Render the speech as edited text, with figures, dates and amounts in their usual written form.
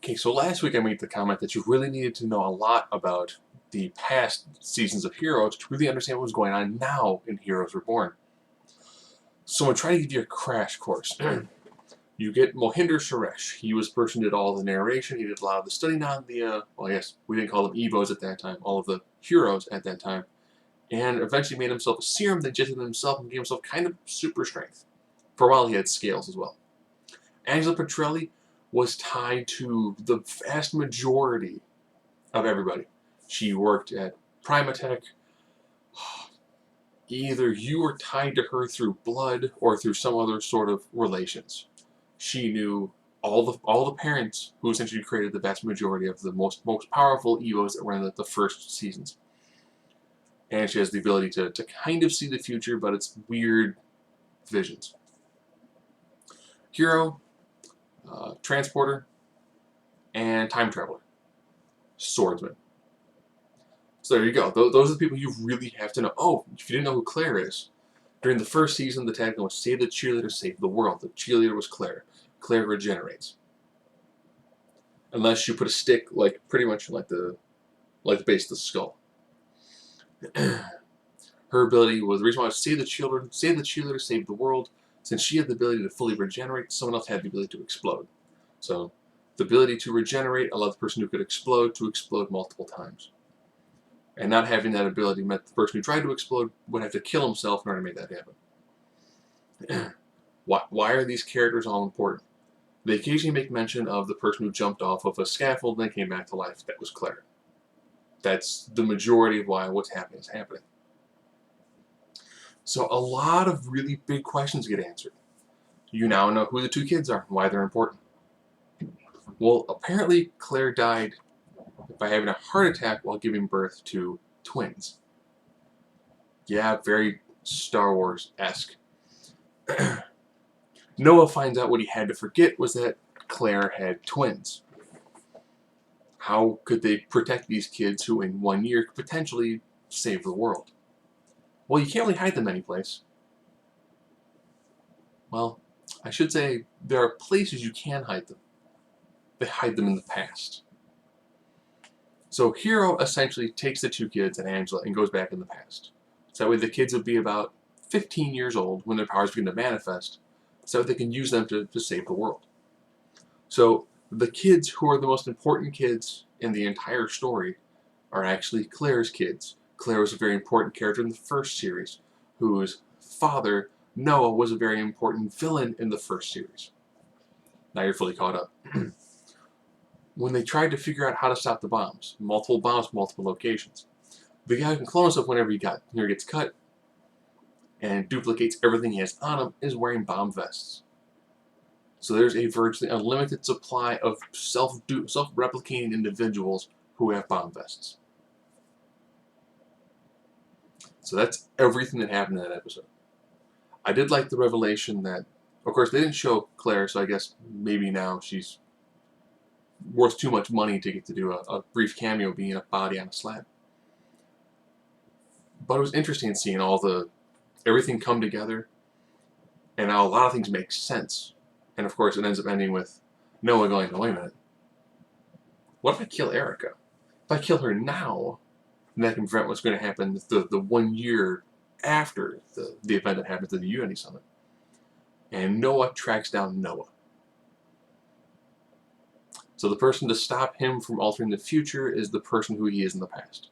Okay, so last week I made the comment that you really needed to know a lot about the past seasons of Heroes to really understand what was going on now in Heroes Reborn. So I'm going to try to give you a crash course. You get Mohinder Suresh. He was the person who did all the narration. He did a lot of the studying on the, well, I guess we didn't call them Evos at that time, all of the heroes at that time. And eventually made himself a serum that injected himself and gave himself kind of super strength. For a while he had scales as well. Angela Petrelli was tied to the vast majority of everybody. She worked at Primatech. Either you were tied to her through blood or through some other sort of relations. She knew all the parents who essentially created the vast majority of the most powerful Evos that were in the first seasons. And she has the ability to kind of see the future, but it's weird visions. Hero, transporter, and time traveler. Swordsman. So there you go. Those are the people you really have to know. Oh, if you didn't know who Claire is, during the first season, the tagline was "Save the cheerleader, save the world." The cheerleader was Claire. Claire regenerates, unless you put a stick, like pretty much like the base of the skull. Her ability was the reason why I was save the cheerleader, save the world. Since she had the ability to fully regenerate, someone else had the ability to explode. So the ability to regenerate allowed the person who could explode to explode multiple times. And not having that ability meant the person who tried to explode would have to kill himself in order to make that happen. Why are these characters all important? They occasionally make mention of the person who jumped off of a scaffold and then came back to life. That was Claire. That's the majority of why what's happening is happening. So a lot of really big questions get answered. You now know who the two kids are and why they're important. Well, apparently Claire died by having a heart attack while giving birth to twins. Yeah, very Star Wars-esque. Noah finds out what he had to forget was that Claire had twins. How could they protect these kids who in 1 year could potentially save the world? Well, you can't really hide them anyplace. Well, I should say there are places you can hide them. They hide them in the past. So Hero essentially takes the two kids and Angela and goes back in the past. So that way the kids would be about 15 years old when their powers begin to manifest, so they can use them to save the world. So the kids who are the most important kids in the entire story are actually Claire's kids. Claire was a very important character in the first series, whose father, Noah, was a very important villain in the first series. Now you're fully caught up. When they tried to figure out how to stop the bombs, multiple locations, the guy who can clone himself whenever he gets cut and duplicates everything he has on him is wearing bomb vests. So there's a virtually unlimited supply of self-replicating individuals who have bomb vests. So that's everything that happened in that episode. I did like the revelation that, of course, they didn't show Claire, so I guess maybe now she's worth too much money to get to do a brief cameo being a body on a slab. But it was interesting seeing everything come together and how a lot of things make sense. And of course it ends up ending with Noah going, oh, wait a minute, what if I kill Erica? If I kill her now, then that can prevent what's going to happen the 1 year after the event that happened to the Unity Summit. And Noah tracks down Noah. So the person to stop him from altering the future is the person who he is in the past.